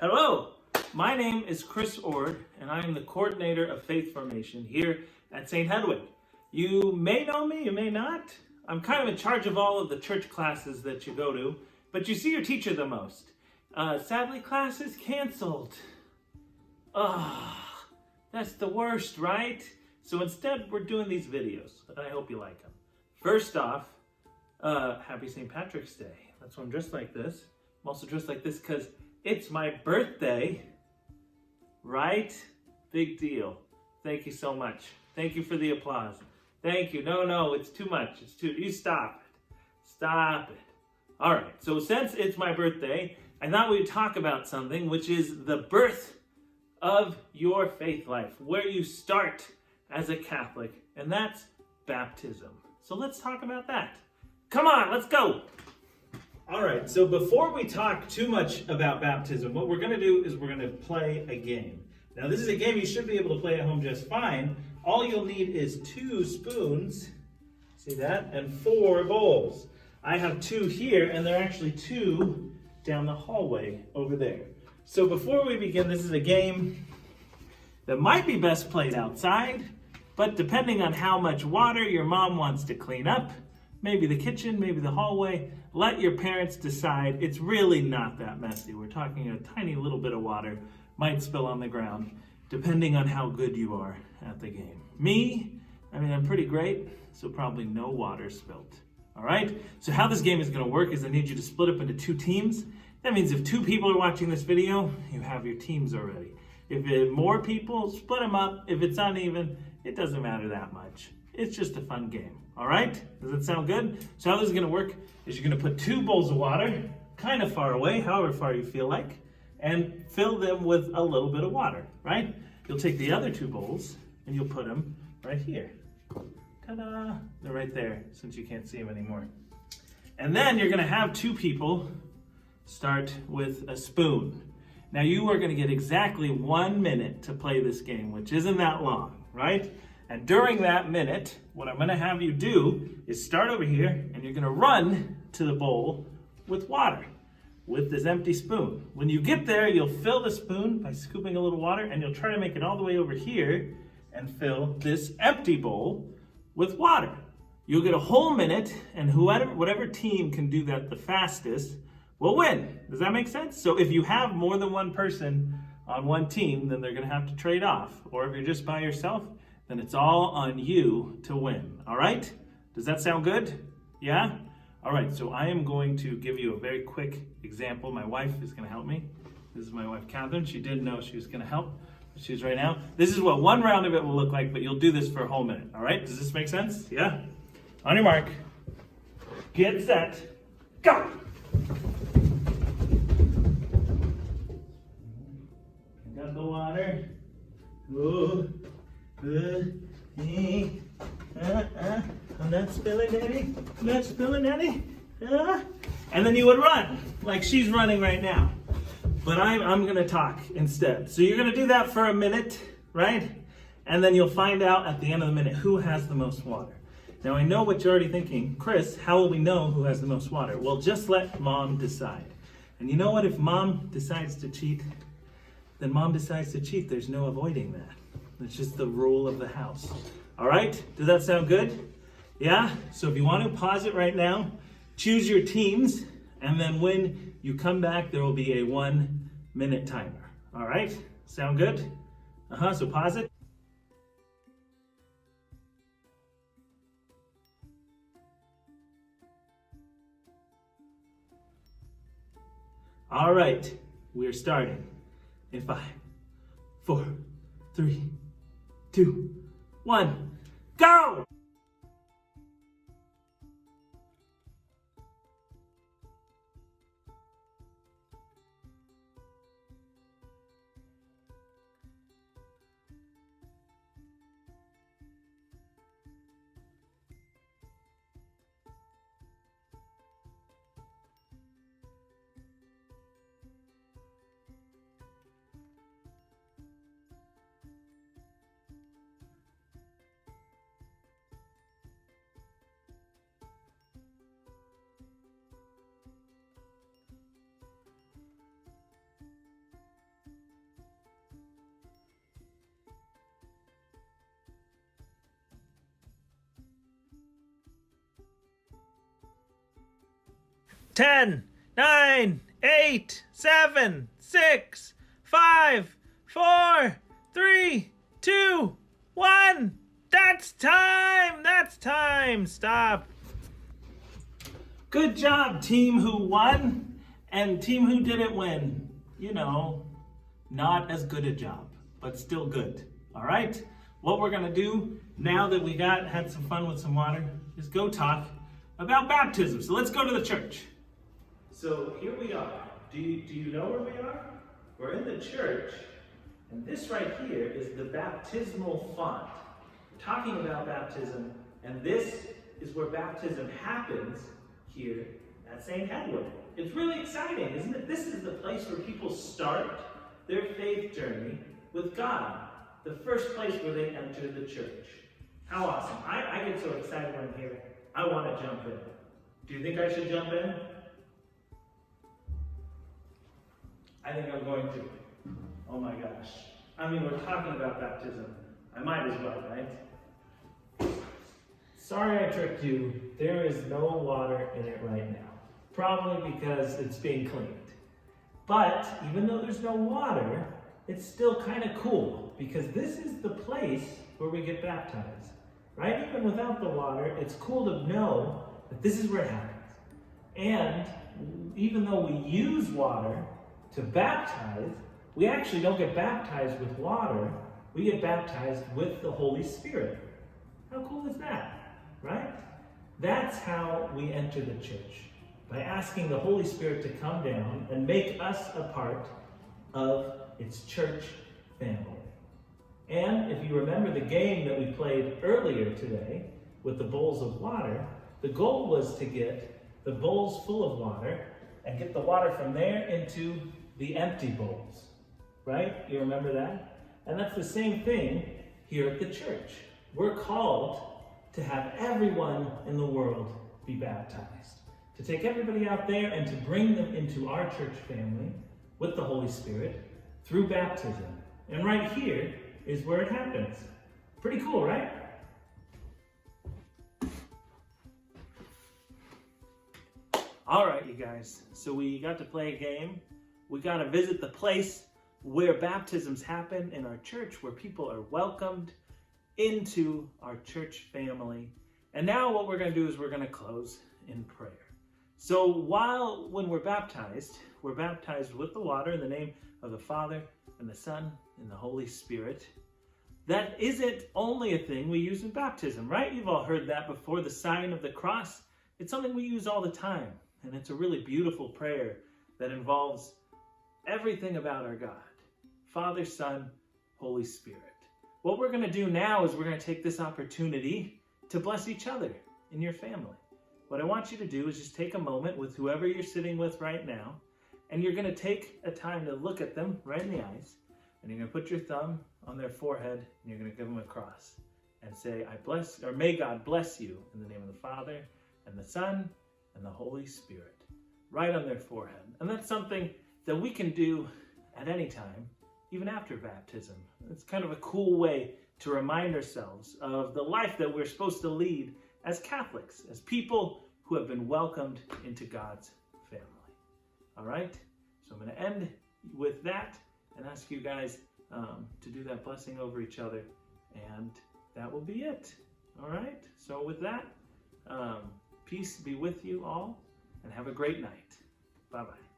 Hello, my name is Chris Ord, and I am the coordinator of Faith Formation here at St. Hedwig. You may know me, you may not. I'm kind of in charge of all of the church classes that you go to, but you see your teacher the most. Sadly, class is canceled. That's the worst, right? So instead, we're doing these videos, and I hope you like them. First off, happy St. Patrick's Day. That's why I'm dressed like this. I'm also dressed like this because it's my birthday, right? Big deal. Thank you so much. Thank you for the applause. Thank you. No, it's too much. You stop it. Stop it. All right, so since it's my birthday, I thought we'd talk about something, which is the birth of your faith life, where you start as a Catholic, and that's baptism. So let's talk about that. Come on, let's go. All right, so before we talk too much about baptism, what we're going to do is we're going to play a game. Now, this is a game you should be able to play at home just fine. All you'll need is 2 spoons, see that, and 4 bowls. I have 2 here, and there are actually 2 down the hallway over there. So before we begin, this is a game that might be best played outside, but depending on how much water your mom wants to clean up, maybe the kitchen, maybe the hallway, let your parents decide. It's really not that messy. We're talking a tiny little bit of water might spill on the ground, depending on how good you are at the game. I'm pretty great, so probably no water spilled. All right? So how this game is going to work is I need you to split up into 2 teams. That means if 2 people are watching this video, you have your teams already. If more people, split them up. If it's uneven, it doesn't matter that much. It's just a fun game. All right? Does that sound good? So how this is going to work is you're going to put 2 bowls of water kind of far away, however far you feel like, and fill them with a little bit of water, right? You'll take the other 2 bowls and you'll put them right here. Ta-da! They're right there since you can't see them anymore. And then you're going to have 2 people start with a spoon. Now you are going to get exactly 1 minute to play this game, which isn't that long, right? And during that minute, what I'm going to have you do is start over here, and you're going to run to the bowl with water, with this empty spoon. When you get there, you'll fill the spoon by scooping a little water, and you'll try to make it all the way over here and fill this empty bowl with water. You'll get a whole minute, and whatever team can do that the fastest will win. Does that make sense? So if you have more than one person on one team, then they're going to have to trade off. Or if you're just by yourself, then it's all on you to win. All right? Does that sound good? Yeah? All right, so I am going to give you a very quick example. My wife is going to help me. This is my wife, Catherine. She didn't know she was going to help. She's right now. This is what 1 round of it will look like, but you'll do this for a whole minute. All right? Does this make sense? Yeah? On your mark. Get set. Go! Got the water. Ooh. I'm not spilling any. I'm not spilling any. And then you would run, like she's running right now. But I'm going to talk instead. So you're going to do that for a minute, right? And then you'll find out at the end of the minute who has the most water. Now I know what you're already thinking. Chris, how will we know who has the most water? Well, just let mom decide. And you know what? If mom decides to cheat, then mom decides to cheat. There's no avoiding that. It's just the rule of the house. All right? Does that sound good? Yeah? So if you want to pause it right now, choose your teams, and then when you come back, there will be a 1-minute timer. All right? Sound good? So pause it. All right. We're starting in 5, 4, 3, 2, 1, go! 10, 9, 8, 7, 6, 5, 4, 3, 2, 1. That's time! That's time! Stop. Good job, team who won and team who didn't win. You know, not as good a job, but still good. All right? What we're going to do now that we had some fun with some water is go talk about baptism. So let's go to the church. So here we are. Do you know where we are? We're in the church, and this right here is the baptismal font. We're talking about baptism, and this is where baptism happens here at St. Hedwig. It's really exciting, isn't it? This is the place where people start their faith journey with God. The first place where they enter the church. How awesome. I get so excited when I'm here. I want to jump in. Do you think I should jump in? I think I'm going to. Oh my gosh. I mean, we're talking about baptism. I might as well, right? Sorry I tricked you. There is no water in it right now. Probably because it's being cleaned. But even though there's no water, it's still kind of cool because this is the place where we get baptized. Right? Even without the water, it's cool to know that this is where it happens. And even though we use water to baptize, we actually don't get baptized with water, we get baptized with the Holy Spirit. How cool is that? Right? That's how we enter the church, by asking the Holy Spirit to come down and make us a part of its church family. And if you remember the game that we played earlier today with the bowls of water, the goal was to get the bowls full of water and get the water from there into the empty bowls. Right? You remember that? And that's the same thing here at the church. We're called to have everyone in the world be baptized. To take everybody out there and to bring them into our church family with the Holy Spirit through baptism. And right here is where it happens. Pretty cool, right? All right, you guys. So we got to play a game. We got to visit the place where baptisms happen in our church, where people are welcomed into our church family. And now what we're going to do is we're going to close in prayer. So when we're baptized with the water in the name of the Father and the Son and the Holy Spirit. That isn't only a thing we use in baptism, right? You've all heard that before, the sign of the cross. It's something we use all the time, and it's a really beautiful prayer that involves everything about our God, Father, Son, Holy Spirit. What we're going to do now is we're going to take this opportunity to bless each other in your family. What I want you to do is just take a moment with whoever you're sitting with right now, and you're going to take a time to look at them right in the eyes, and you're going to put your thumb on their forehead, and you're going to give them a cross and say, I bless, or may God bless you in the name of the Father and the Son and the Holy Spirit, right on their forehead. And that's something that we can do at any time, even after baptism. It's kind of a cool way to remind ourselves of the life that we're supposed to lead as Catholics, as people who have been welcomed into God's family. All right? So I'm going to end with that and ask you guys to do that blessing over each other, and that will be it. All right? So with that, peace be with you all, and have a great night. Bye-bye.